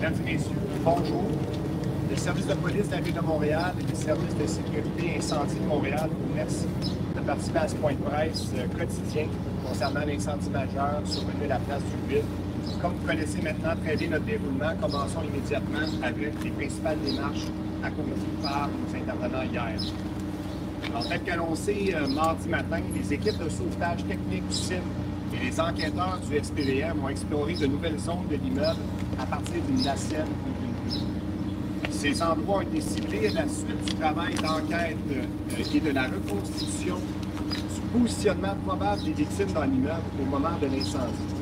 Mesdames et messieurs, bonjour. Le service de police de la Ville de Montréal et le service de sécurité incendie de Montréal vous remercie de participer à ce point de presse quotidien concernant l'incendie majeur survenu à la place du 8. Comme vous connaissez maintenant très bien notre déroulement, commençons immédiatement avec les principales démarches accomplies par nos intervenants hier. Alors, tel qu'annoncé mardi matin, les équipes de sauvetage technique du CIM et les enquêteurs du SPVM ont exploré de nouvelles zones de l'immeuble à partir d'une nacelle ou d'une bulle. Ces endroits ont été ciblés à la suite du travail d'enquête et de la reconstitution du positionnement probable des victimes dans l'immeuble au moment de l'incendie.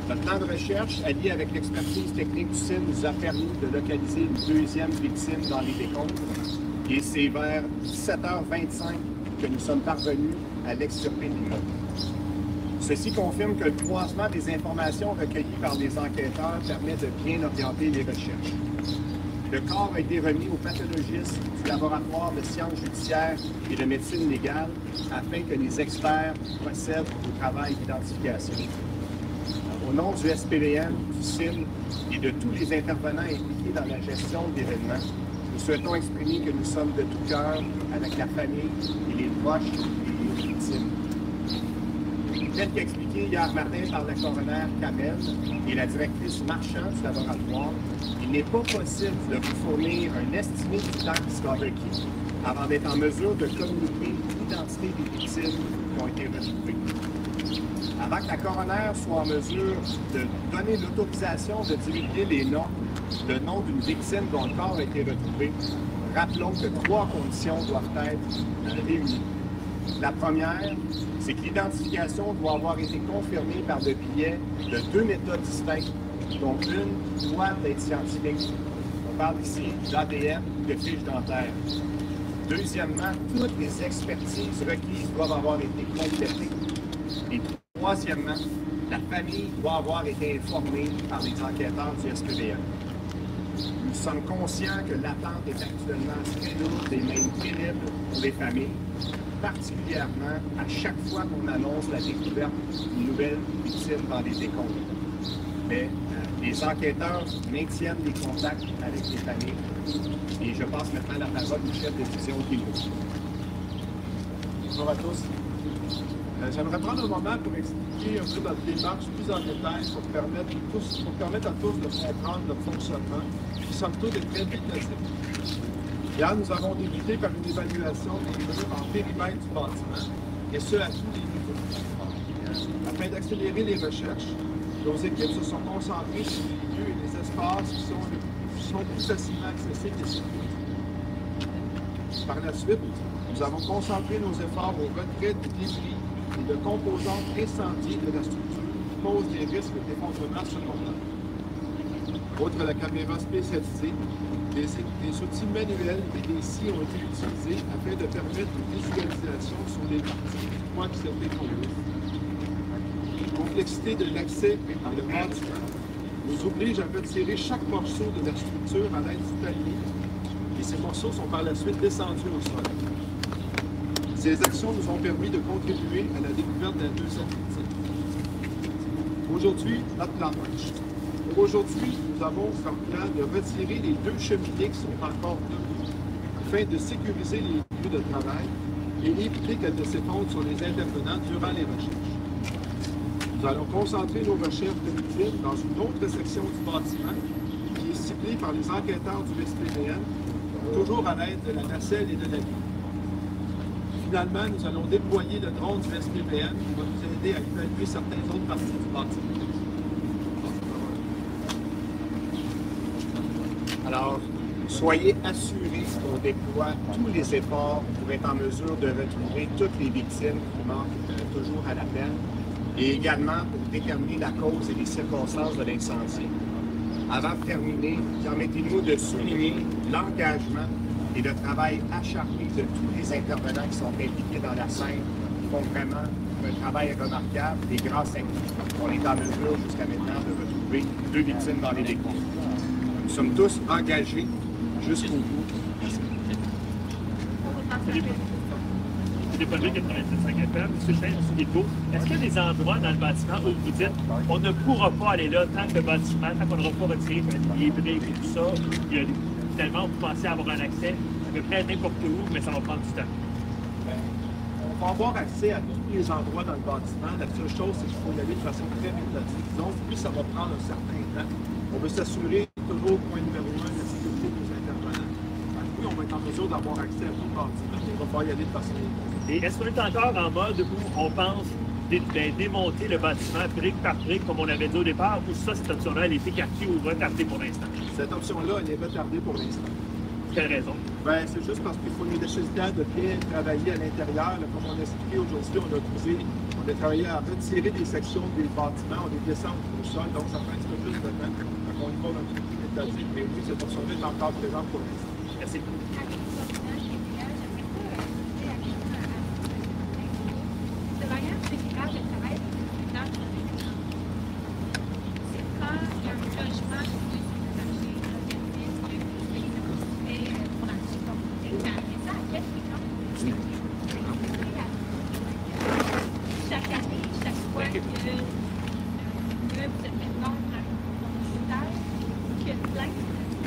Notre plan de recherche, allié avec l'expertise technique du CIM, nous a permis de localiser une deuxième victime dans les décombres. Et c'est vers 17h25 que nous sommes parvenus à l'extirper de l'immeuble. Ceci confirme que le croisement des informations recueillies par les enquêteurs permet de bien orienter les recherches. Le corps a été remis aux pathologistes du laboratoire de sciences judiciaires et de médecine légale afin que les experts procèdent au travail d'identification. Au nom du SPVM, du CIM et de tous les intervenants impliqués dans la gestion de l'événement, nous souhaitons exprimer que nous sommes de tout cœur avec la famille et les proches des victimes. Tel qu'expliqué hier matin par la coroner Kamel et la directrice Marchand du laboratoire, il n'est pas possible de vous fournir un estimé du temps qui sera requis avant d'être en mesure de communiquer l'identité des victimes qui ont été retrouvées. Avant que la coroner soit en mesure de donner l'autorisation de divulguer les noms, le nom d'une victime dont le corps a été retrouvé, rappelons que 3 conditions doivent être réunies. La première, c'est que l'identification doit avoir été confirmée par le biais de 2 méthodes distinctes, dont une doit être scientifique. On parle ici d'ADN ou de fiches dentaires. Deuxièmement, toutes les expertises requises doivent avoir été complétées. Et troisièmement, la famille doit avoir été informée par les enquêteurs du SPVM. Nous sommes conscients que l'attente est actuellement très lourde et même terrible pour les familles, particulièrement à chaque fois qu'on annonce la découverte d'une nouvelle victime dans les décombres. Mais les enquêteurs maintiennent des contacts avec les familles et je passe maintenant la parole au chef de division Guilou. Bonjour à tous. J'aimerais prendre un moment pour expliquer un peu notre démarche plus en détail pour permettre à tous de comprendre notre fonctionnement, qui somme toute est très déclassé. Hier, nous avons débuté par une évaluation des mesures en périmètre du bâtiment, et ce à tous les niveaux. Afin d'accélérer les recherches, nos équipes se sont concentrées sur les lieux et les espaces qui sont plus facilement accessibles et sécurisés. Par la suite, nous avons concentré nos efforts au retrait de débris et de composantes incendiées de la structure qui posent des risques d'effondrement secondaire. Outre la caméra spécialisée, des outils manuels et des scies ont été utilisés afin de permettre une visualisation sur les parties du point qui s'est effondré. La complexité de l'accès à le bâtiment nous oblige à retirer chaque morceau de la structure à l'aide du palier, et ces morceaux sont par la suite descendus au sol. Ces actions nous ont permis de contribuer à la découverte de la deuxième victime. Aujourd'hui, notre plan marche. Pour aujourd'hui, nous avons comme plan de retirer les 2 cheminées qui sont encore debout afin de sécuriser les lieux de travail et éviter qu'elles ne s'effondrent sur les intervenants durant les recherches. Nous allons concentrer nos recherches de victimes dans une autre section du bâtiment qui est ciblée par les enquêteurs du SPVM, toujours à l'aide de la nacelle et de la grille. Finalement, nous allons déployer le drone du SPVM qui va nous aider à évaluer certaines autres parties du bâtiment. Alors, soyez assurés qu'on déploie tous les efforts pour être en mesure de retrouver toutes les victimes qui manquent toujours à l'appel et également pour déterminer la cause et les circonstances de l'incendie. Avant de terminer, permettez-nous de souligner l'engagement et le travail acharné de tous les intervenants qui sont impliqués dans la scène, qui font vraiment un travail remarquable et grâce à nous, on est en mesure jusqu'à maintenant de retrouver 2 victimes dans les décombres. Nous sommes tous engagés jusqu'au bout. Merci. c'est pas lui 97.5 FM, M. Chaine, M. Guilbeault. Est-ce qu'il y a des endroits dans le bâtiment où vous dites on ne pourra pas aller là tant que le bâtiment, tant qu'on n'aura pas retiré les briques et tout ça, finalement, vous pensez avoir un accès à peu près n'importe où, mais ça va prendre du temps? On va avoir accès à tous les endroits dans le bâtiment. La seule chose, c'est qu'il faut y aller de façon très méthodique. Donc, plus ça va prendre un certain temps. On veut s'assurer, toujours, point numéro 1, la sécurité de nos intervenants. Oui, on va être en mesure d'avoir accès à tout le bâtiment, mais il va falloir y aller de façon méthodique. Et est-ce qu'on est encore en mode où on pense démonter le bâtiment brique par brique, comme on avait dit au départ, ou ça, cette option-là, elle est écartée ou retardée pour l'instant? Cette option-là, elle est retardée pour l'instant. Quelle raison? Ben, c'est juste parce qu'il faut une nécessité de bien travailler à l'intérieur. Comme on a expliqué aujourd'hui, on a travaillé à retirer des sections des bâtiments, on les descend au sol, donc ça prend un petit peu plus de temps. Donc on y va un petit peu plus méthodique, mais oui, cette option-là est encore présente pour l'instant. Merci.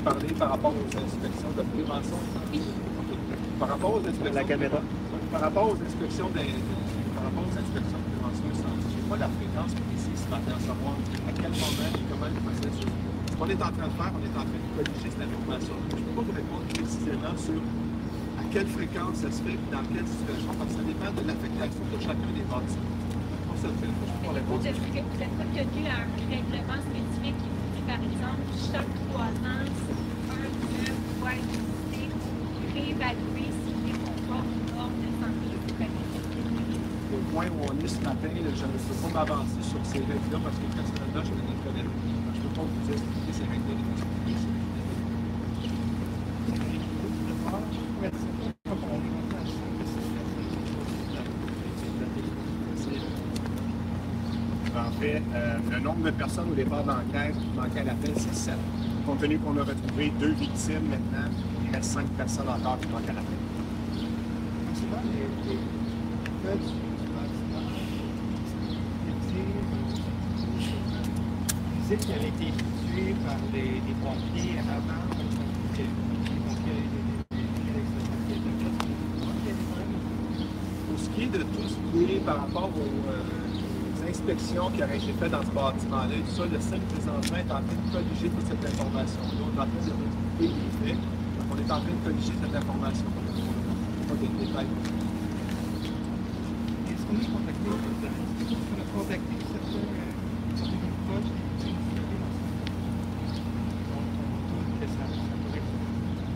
Parler par rapport aux inspections de prévention. Oui. Par rapport aux inspections. La caméra. Par rapport aux inspections de prévention incendie, je n'ai pas la fréquence précise ce matin à savoir à quel moment et comment le processus. Ce qu'on est en train de faire, on est en train de colliger cette information. Je ne peux pas vous répondre précisément sur à quelle fréquence ça se fait et dans quelle situation, parce que ça dépend de l'affectation de chacun des bâtiments. Pour ça, je ne peux pas répondre. Est-ce que vous êtes pas tenu à un règlement spécifique qui vous dit, par exemple, chaque 3 ans, un immeuble doit être visité pour réévaluer s'il est conforme aux normes de santé et sécurité? Au point où on est ce matin, je ne peux pas m'avancer sur ces règles-là parce que personnellement, je ne les connais pas. Je ne peux pas vous expliquer ces règles-là. En fait, le nombre de personnes au départ d'enquête qui manquaient à l'appel, c'est 7. Compte tenu qu'on a retrouvé 2 victimes maintenant, il reste 5 personnes encore qui manquent à l'appel. Souvent, les faits du bâtiment visites qui avaient été effectuées par les pompiers avant que les pompiers Pour ce qui est de tout ce qui est par rapport aux inspections qui auraient été faites dans ce bâtiment-là, et tout ça, le CIM présentement est en train de colliger toute cette information-là. On est en train de retrouver les faits. Donc, on est en train de colliger cette information. Pas de détails. Est-ce qu'on est contacté? Est-ce qu'on a contacté certaines poches qui sont utilisées dans ce donc on doute que ça pourrait être.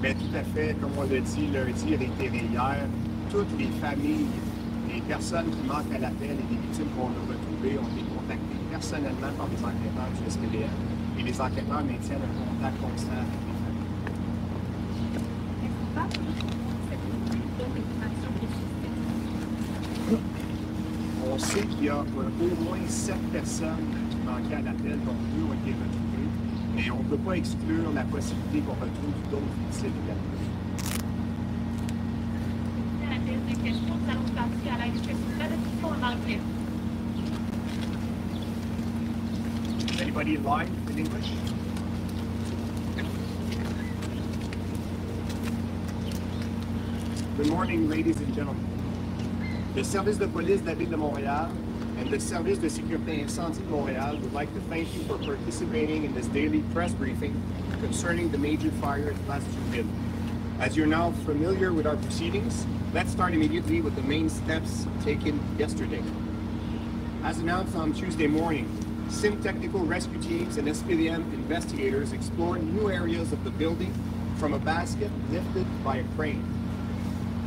Mais tout à fait, comme on l'a dit lundi et réitéré hier, toutes les familles, les personnes qui manquent à l'appel et les victimes qu'on a retrouvées ont été contactées personnellement par les enquêteurs du SPDM et les enquêteurs maintiennent un contact constant avec les familles. Est-ce qu'on parle de cette information qui est On sait qu'il y a au moins 7 personnes qui manquaient à l'appel, dont 2 ont été retrouvées, mais on ne peut pas exclure la possibilité qu'on retrouve d'autres victimes également. la dernière question, nous allons partir à l'aide de la discussion en anglais. Anybody live in English? Good morning, ladies and gentlemen. Le service de police de la Ville de Montréal and the Service de sécurité incendie de Montréal would like to thank you for participating in this daily press briefing concerning the major fire at Place du Ville. As you're now familiar with our proceedings, let's start immediately with the main steps taken yesterday. As announced on Tuesday morning, SIM technical rescue teams and SPDM investigators explored new areas of the building from a basket lifted by a crane.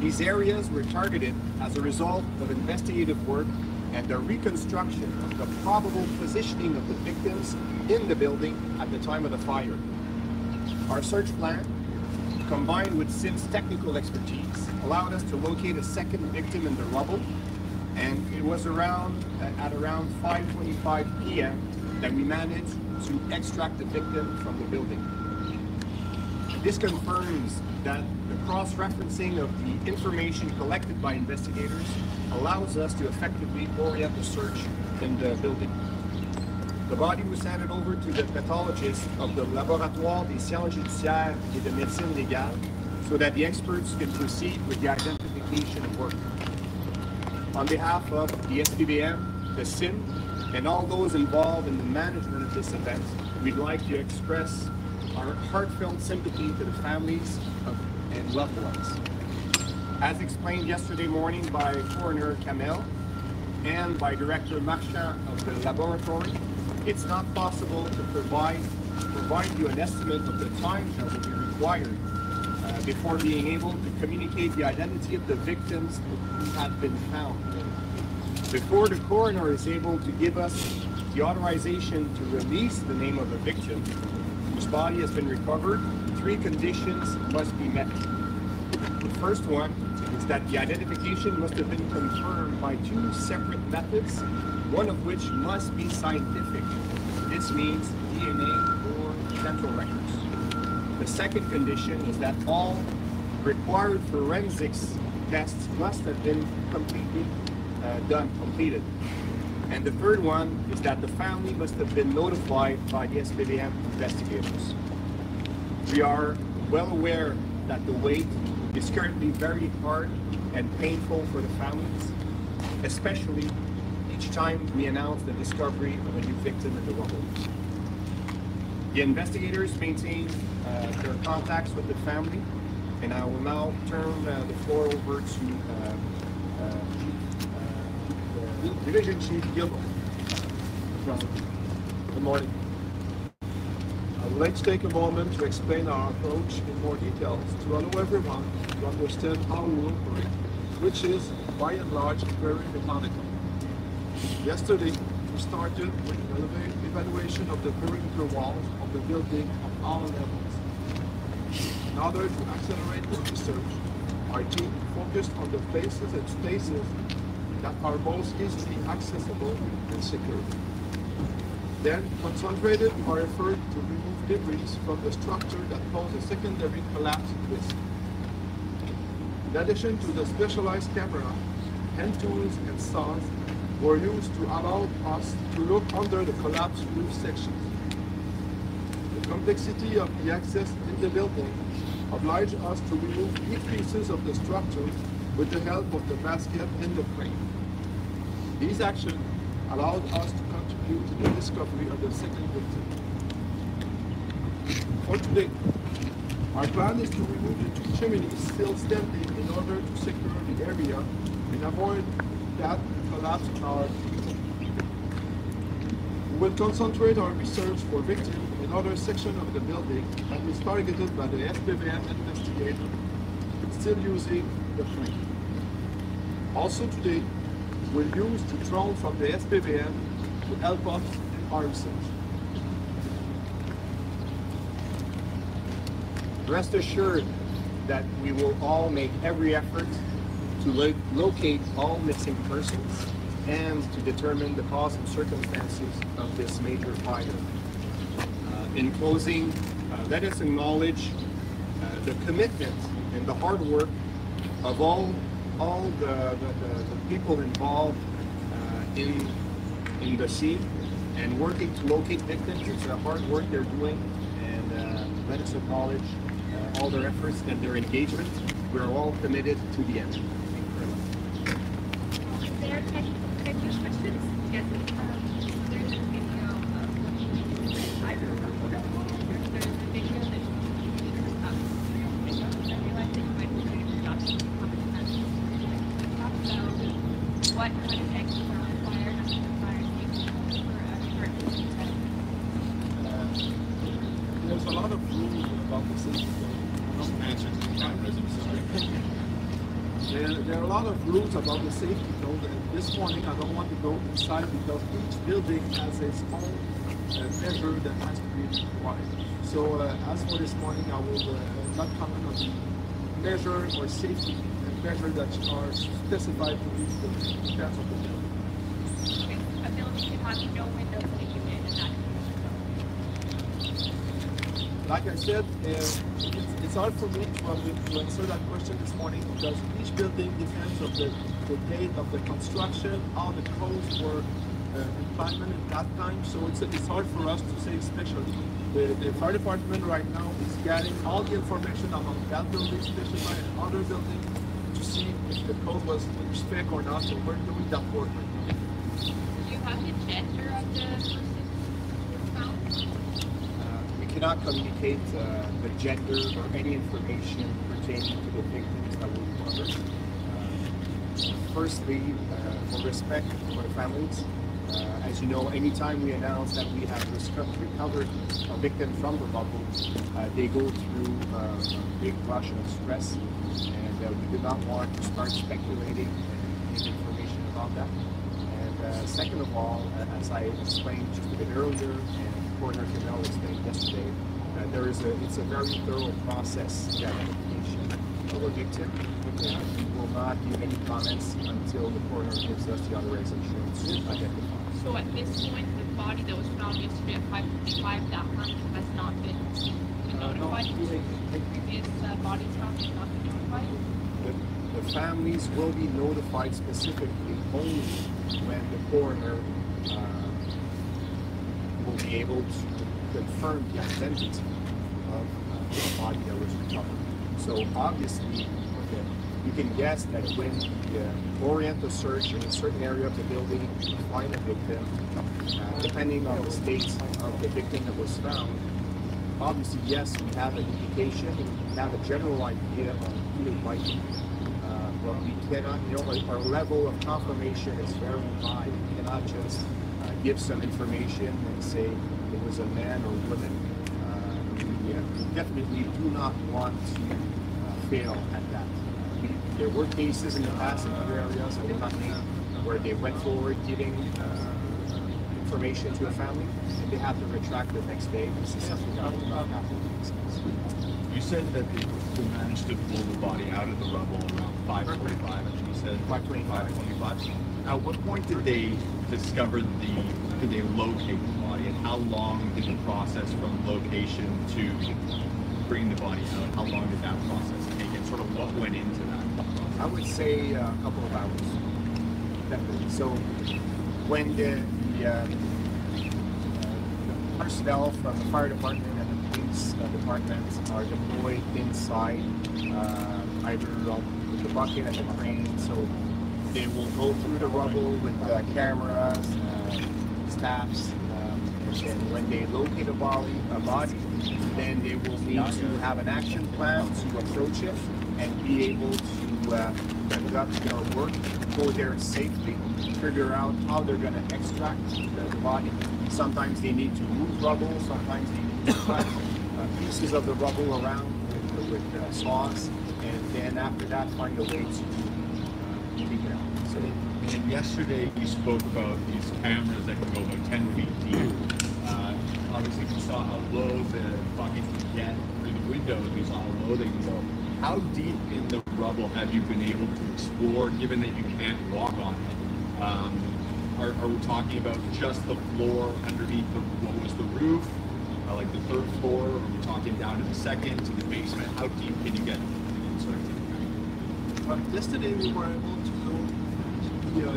These areas were targeted as a result of investigative work and the reconstruction of the probable positioning of the victims in the building at the time of the fire. Our search plan, combined with SIM's technical expertise, allowed us to locate a second victim in the rubble, and it was at around 5:25 p.m. that we managed to extract the victim from the building. This confirms that the cross-referencing of the information collected by investigators allows us to effectively orient the search in the building. The body was handed over to the pathologist of the Laboratoire des Sciences Judiciaires et de Médecine Légale so that the experts can proceed with the identification work. On behalf of the SPVM, the SIM, and all those involved in the management of this event, we'd like to express our heartfelt sympathy to the families and loved ones. As explained yesterday morning by Coroner Kamel and by Director Marchand of the laboratory, it's not possible to provide you an estimate of the time that will be required before being able to communicate the identity of the victims who have been found. Before the coroner is able to give us the authorization to release the name of a victim whose body has been recovered, 3 conditions must be met. The first one is that the identification must have been confirmed by 2 separate methods, one of which must be scientific. This means DNA or dental records. The second condition is that all required forensics tests must have been completed. And the third one is that the family must have been notified by the SPVM investigators. We are well aware that the wait is currently very hard and painful for the families, especially each time we announce the discovery of a new victim in the rubble. The investigators maintain their contacts with the family, and I will now turn the floor over to Division Chief Gilbo. Good morning. I would like to take a moment to explain our approach in more details to allow everyone to understand how we operate, which is, by and large, very methodical. Yesterday, we started with an evaluation of the perimeter walls of the building on all levels. In order to accelerate the research, our team focused on the places and spaces that are most easily accessible and secure. Then concentrated our effort to remove debris from the structure that pose a secondary collapse risk. In addition to the specialized camera, hand tools and saws were used to allow us to look under the collapsed roof sections. The complexity of the access in the building obliged us to remove key pieces of the structure with the help of the basket and the crane. These actions allowed us to contribute to the discovery of the second victim. For today, our plan is to remove the 2 chimneys still standing in order to secure the area and avoid that collapse in our people. We will concentrate our research for victims in other sections of the building that is targeted by the SPVM investigator, still using the crane. Also today, we'll use the drone from the SPVM to help us in our research. Rest assured that we will all make every effort to locate all missing persons and to determine the cause and circumstances of this major fire. In closing, let us acknowledge the commitment and the hard work of all the people involved in the scene and working to locate victims. It's the hard work they're doing, and let us acknowledge all their efforts and their engagement. We're all committed to the end. Thank you very much. Is there technical questions? Yes. There's a video of what I there's a video that I realized that you might be doing your job to so what kind of extras are required under the fire safety for a current test? There's a lot of rules about the safety code. There are a lot of rules about the safety code, and this morning I don't want to go inside because each building has its own measure that has to be required. So as for this morning, I will not comment on the measure or safety measure that are specified to each building. That's what the building. Okay. A building can have no windows in a unit and that like I said, it's hard for me to answer that question this morning because each building depends on the date of the construction, how the codes were implemented at that time. So it's hard for us to say, especially. The fire department right now is getting all the information about that building, especially and other buildings, to see if the code was in respect or not. So we're doing that work right now. Do you have the gender of the person who found? We cannot communicate the gender or any information pertaining to the victims that we cover. Firstly, for respect for the families, as you know, anytime we announce that we have recovered a victim from the rubble, they go through a big rush of stress, and we do not want to start speculating and give information about that. And second of all, as I explained just a bit earlier, and Coroner Kamel explained yesterday, it's a very thorough process, the identification of a victim. We will not give any comments until the coroner gives us the authorization to identify. So at this point, the body that was found yesterday at 5:55, that family has not been notified? The previous bodies found have not been notified? The families will be notified specifically only when the coroner will be able to confirm the identity of the body that was recovered. So obviously, you can guess that when you orient a search in a certain area of the building to find a victim, depending on the state of the victim that was found, obviously, yes, we have an indication, we have a general idea of who it might be. But we cannot, our level of confirmation is very high. We cannot just give some information and say it was a man or woman. We definitely do not want to fail at that. There were cases in the past in other areas, I will not name, where they went forward giving information to a family, and they had to retract the next day. This is something that will not happen in these cases. You said that they managed to pull the body out of the rubble around 5:45, I think you said. 5:25. At what point did they discover did they locate the body, and how long did the process from location to bring the body out, how long did that process take, and sort of what went into that process? I would say a couple of hours, definitely. So when the personnel from the fire department and the police department are deployed inside, either with the bucket and the crane, so they will go through the rubble with cameras, staffs, and when they locate a body, then they will need to have an action plan to approach it and be able to conduct their work, go there safely, figure out how they're going to extract the body. Sometimes they need to move rubble, sometimes they need to cut pieces of the rubble around with saws, and then after that find a way to take it out. So, and yesterday you spoke about these cameras that can go about 10 feet deep. Obviously you saw how low the bucket can get through the windows, you saw how low they can go. How deep in the rubble have you been able to explore, given that you can't walk on it? Are we talking about just the floor underneath what was the roof, like the third floor? Are we talking down to the second, to the basement? How deep can you get inside? Yesterday we were able to go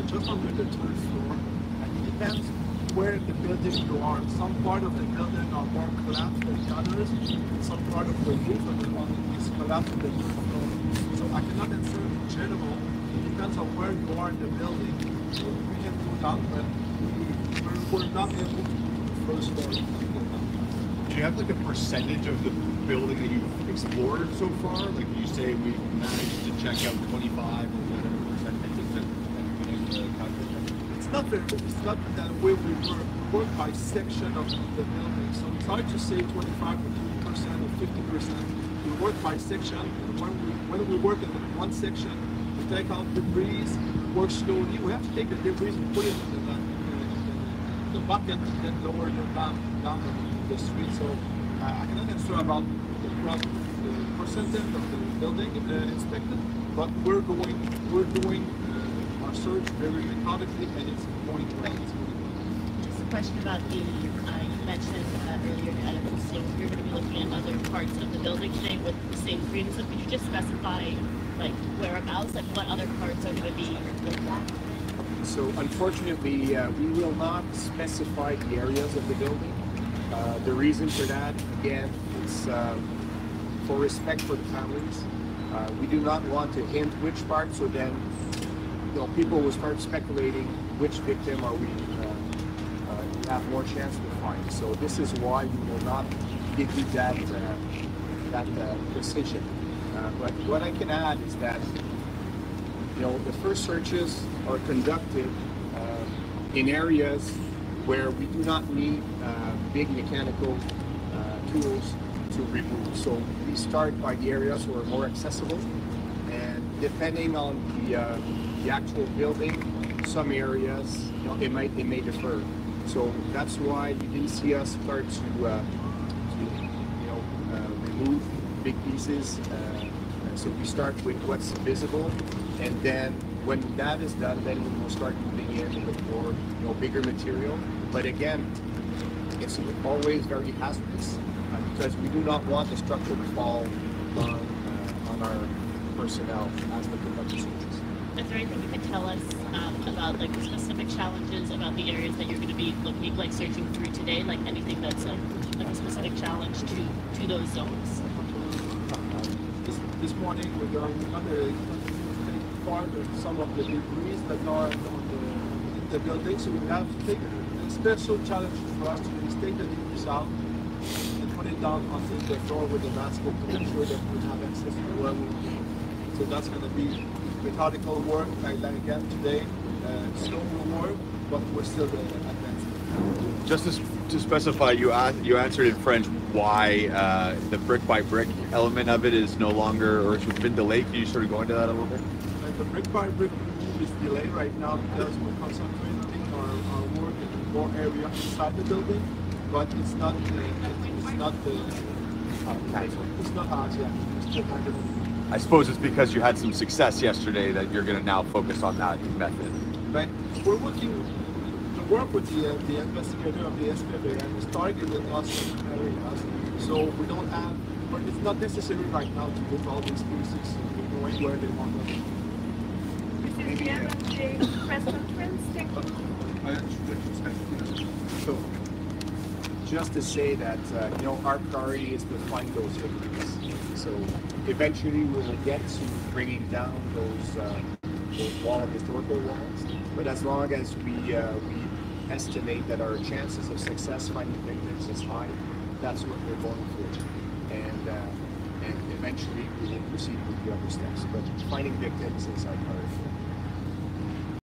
just under the third floor. And it depends where the buildings you are. Some part of the building are more collapsed than the others, and some part of the roof of the building is collapsed to the third floor. So I cannot answer in general. It depends on where you are in the building. So we can go down, but we're not able to do the first floor. Do you have like a percentage of the building that you've explored so far? Like you say we managed to check out 25 or whatever percentage that you've been able to calculate? It's not that way. We work by section of the building, so it's hard to say 25 or 30% or 50%. We work by section, and when we work in one section, we take out debris, work slowly. We have to take the debris and put it in the bucket and then lower them down the street. So I cannot answer about the percentage of the building inspected, but we're doing our search very methodically, and it's going well. Just a question about the mentioned earlier that you're going to be looking at other parts of the building today with the same green. So could you just specify like whereabouts, like what other parts are going to be looked at? So unfortunately, we will not specify the areas of the building. The reason for that, again, it's for respect for the families. We do not want to hint which part, so then people will start speculating which victim are we have more chance to find. So this is why we will not give you that precision. But what I can add is that the first searches are conducted in areas where we do not need big mechanical tools to remove. So we start by the areas who are more accessible, and depending on the actual building, some areas it may differ. So that's why you didn't see us start to remove big pieces. So we start with what's visible, and then when that is done, then we will start moving in with more bigger material. But again, it's always very hazardous because we do not want the structure to fall on our personnel as they conduct the searches. Is there anything you could tell us about like the specific challenges about the areas that you're going to be looking, like searching through today? Like anything that's like a specific challenge to those zones? This morning we're going to take part of some of the debris that are on the building, so we have to take a special challenge for us to take the debris out and put it down onto the floor with the mascot to make sure that we have access to where we need. So that's going to be methodical work, like again today, slow work, but we're still advancing. Just to specify, you answered in French why the brick by brick element of it is no longer, or it's been delayed. Can you sort of go into that a little bit? The brick by brick is delayed right now because we're concentrating our work in more area inside the building, but it's not I suppose it's because you had some success yesterday that you're going to now focus on that method. Right. We're working to work with the investigator of the SPV and is targeting us in areas. So we don't have, but it's not necessary right now to move all these pieces going where they want them. Mrs. Diane, the press conference, thank you. So just to say that our priority is to find those victims. So eventually we will get to bringing down those historical walls. But as long as we estimate that our chances of success finding victims is high, that's what we're going for. And eventually we will proceed with the other steps. But finding victims is our priority.